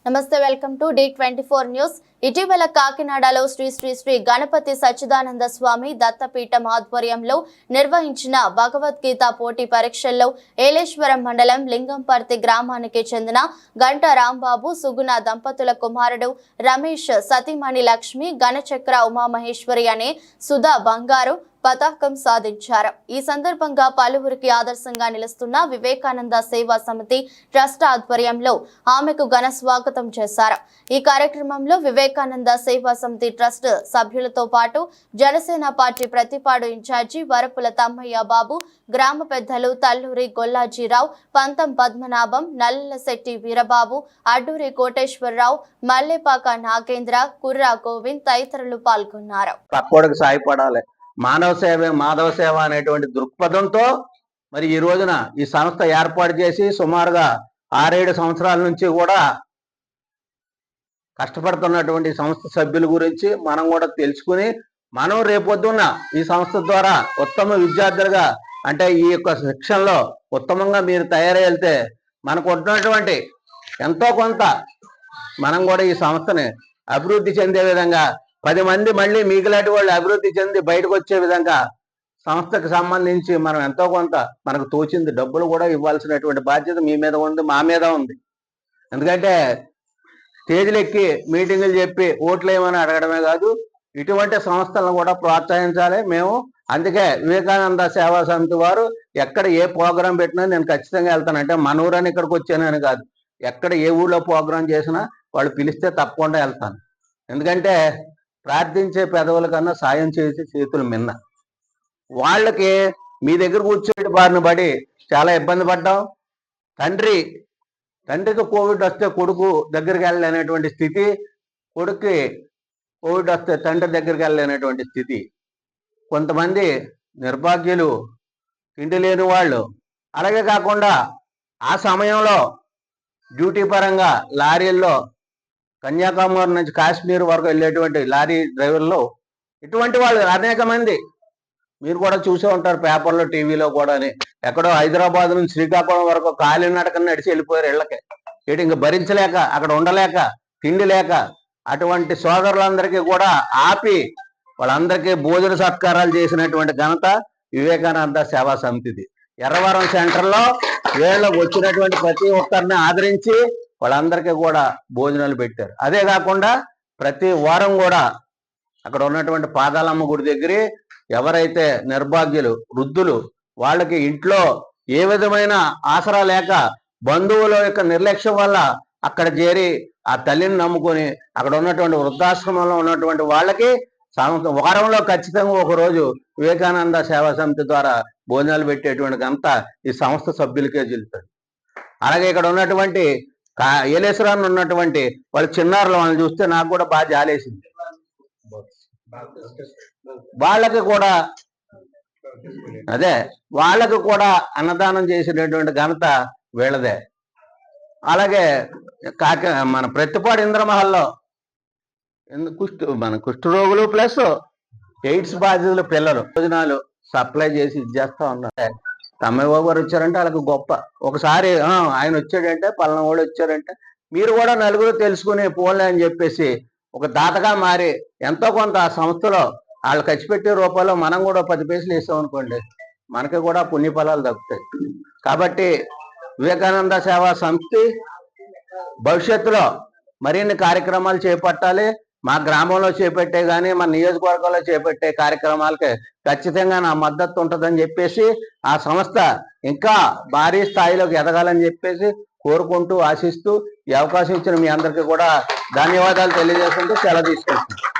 నమస్తే, welcome to D24 news. ఇటీవల కాకినాడలో శ్రీ శ్రీ శ్రీ గణపతి సచ్చిదానంద స్వామి దత్తపీఠం ఆధ్వర్యంలో నిర్వహించిన భగవద్గీత పోటీ పరీక్షల్లో ఏలేశ్వరం మండలం లింగంపర్తి గ్రామానికి చెందిన గంట రాంబాబు సుగుణ దంపతుల కుమారుడు రమేష్ సతీమణి లక్ష్మి గణచక్ర ఉమామహేశ్వరి అనే సుధా బంగారు పతాకం సాధించారు. ఈ సందర్భంగా పలువురికి ఆదర్శంగా నిలుస్తున్న వివేకానంద సేవా సమితి ట్రస్ట్ ఆధ్వర్యంలో ఆమెకు ఘన స్వాగతం చేశారు. ఈ కార్యక్రమంలో వివేకానంద సేవా సమితి ట్రస్ట్ సభ్యులతో పాటు జనసేన పార్టీ ప్రతిపాడు ఇన్ఛార్జి వరపుల తమ్మయ్య బాబు, గ్రామ పెద్దలు తల్లూరి గొల్లాజీరావు, పంతం పద్మనాభం, నల్లశెట్టి వీరబాబు, అడ్డూరి కోటేశ్వరరావు, మల్లేపాక నాగేంద్ర, కుర్రా గోవింద్ తదితరులు పాల్గొన్నారు. మానవ సేవ మాధవ సేవ అనేటువంటి దృక్పథంతో మరి ఈ రోజున ఈ సంస్థ ఏర్పాటు చేసి సుమారుగా 6-7 సంవత్సరాల నుంచి కూడా కష్టపడుతున్నటువంటి సంస్థ సభ్యుల గురించి మనం కూడా తెలుసుకుని మనం రేపొద్దున్న ఈ సంస్థ ద్వారా ఉత్తమ విద్యార్థులుగా అంటే ఈ యొక్క శిక్షణలో ఉత్తమంగా మీరు తయారై వెళ్తే మనకు ఉన్నటువంటి ఎంతో కొంత మనం కూడా ఈ సంస్థని అభివృద్ధి చెందే విధంగా 10 మంది మళ్ళీ మిగిలాంటి వాళ్ళు అభివృద్ధి చెంది బయటకు వచ్చే విధంగా సంస్థకు సంబంధించి మనం ఎంతో కొంత మనకు తోచింది డబ్బులు కూడా ఇవ్వాల్సినటువంటి బాధ్యత మీ మీద ఉంది, మా మీద ఉంది. ఎందుకంటే స్టేజ్లు ఎక్కి మీటింగులు చెప్పి ఓట్లు వేయమని అడగడమే కాదు, ఇటువంటి సంస్థలను కూడా ప్రోత్సహించాలి మేము. అందుకే వివేకానంద సేవా సమితి వారు ఎక్కడ ఏ ప్రోగ్రాం పెట్టినా నేను ఖచ్చితంగా వెళ్తాను. అంటే మన ఊరని ఇక్కడికి వచ్చానని కాదు, ఎక్కడ ఏ ఊళ్ళో ప్రోగ్రాం చేసినా వాళ్ళు పిలిస్తే తప్పకుండా వెళ్తాను. ఎందుకంటే ప్రార్థించే పెదవుల కన్నా సాయం చేసే చేతులు మిన్న. వాళ్ళకి మీ దగ్గర కూర్చోటి బారిన పడి చాలా ఇబ్బంది పడ్డాం. తండ్రికి కోవిడ్ వస్తే కొడుకు దగ్గరికి వెళ్ళలేనటువంటి స్థితి, కొడుక్కి కోవిడ్ వస్తే తండ్రి దగ్గరికి వెళ్ళలేనటువంటి స్థితి. కొంతమంది నిర్భాగ్యులు, తిండి లేని వాళ్ళు, అలాగే కాకుండా ఆ సమయంలో డ్యూటీ పరంగా లారీల్లో కన్యాకుమారి నుంచి కాశ్మీర్ వరకు వెళ్ళేటువంటి లారీ డ్రైవర్లు ఇటువంటి వాళ్ళు అనేక మంది మీరు కూడా చూసే ఉంటారు పేపర్లో, టీవీలో కూడా. ఎక్కడో హైదరాబాద్ నుంచి శ్రీకాకుళం వరకు కాలినడకని నడిచి వెళ్ళిపోయారు ఇళ్ళకి. ఇటు ఇంక భరించలేక, అక్కడ ఉండలేక, తిండి లేక అటువంటి సోదరులందరికీ కూడా ఆపి వాళ్ళందరికీ భోజన సత్కారాలు చేసినటువంటి ఘనత వివేకానంద సేవా సమితిది. ఎర్రవరం సెంటర్లో వీళ్ళకు వచ్చినటువంటి ప్రతి ఒక్కరిని ఆదరించి వాళ్ళందరికీ కూడా భోజనాలు పెట్టారు. అదే కాకుండా ప్రతి వారం కూడా అక్కడ ఉన్నటువంటి పాదాలమ్మ గుడి దగ్గర ఎవరైతే నిర్భాగ్యులు, వృద్ధులు, వాళ్ళకి ఇంట్లో ఏ విధమైన ఆసరా లేక బంధువుల యొక్క నిర్లక్ష్యం వల్ల అక్కడ చేరి ఆ తల్లిని నమ్ముకొని అక్కడ ఉన్నటువంటి వృద్ధాశ్రమంలో ఉన్నటువంటి వాళ్ళకి వారంలో ఖచ్చితంగా ఒకరోజు వివేకానంద సేవా సమితి ద్వారా భోజనాలు పెట్టేటువంటి ఘనత ఈ సంస్థ సభ్యులకే చెల్లుతుంది. అలాగే ఇక్కడ ఉన్నటువంటి ఏలేశ్వరాన్ని ఉన్నటువంటి వాళ్ళ చిన్నారులు వాళ్ళని చూస్తే నాకు కూడా బాగా జాలేసింది. వాళ్ళకి కూడా వాళ్ళకు కూడా అన్నదానం చేసినటువంటి ఘనత వీళ్ళదే. అలాగే మన ప్రతిపాడు ఇంద్రమహల్లో మన కుష్ఠరోగులు ప్లస్ ఎయిడ్స్ బాధితుల పిల్లలు భోజనాలు సప్లై చేసి ఇచ్చేస్తా ఉన్నారు. తమ్మయ్య గారు వచ్చారంటే వాళ్ళకి గొప్ప. ఒకసారి ఆయన వచ్చాడంటే పలానా వాడు వచ్చారంటే మీరు కూడా నలుగురు తెలుసుకుని పోన్లే అని చెప్పేసి ఒక దాతగా మారి ఎంతో కొంత ఆ సంస్థలో వాళ్ళు ఖర్చు పెట్టే రూపాయలు మనం కూడా 10 పైసలు వేసాం అనుకోండి, మనకి కూడా పుణ్యఫలాలు దక్కుతాయి. కాబట్టి వివేకానంద సేవా సమితి భవిష్యత్తులో మరిన్ని కార్యక్రమాలు చేపట్టాలి. మా గ్రామంలో చేపట్టే కానీ మన నియోజకవర్గంలో చేపట్టే కార్యక్రమాలకి ఖచ్చితంగా నా మద్దతు ఉంటుందని చెప్పేసి ఆ సంస్థ ఇంకా భారీ స్థాయిలోకి ఎదగాలని చెప్పేసి కోరుకుంటూ ఆశిస్తూ ఈ అవకాశం ఇచ్చిన మీ అందరికీ కూడా ధన్యవాదాలు తెలియజేస్తుంటూ సెలవు తీసుకుంటున్నాను.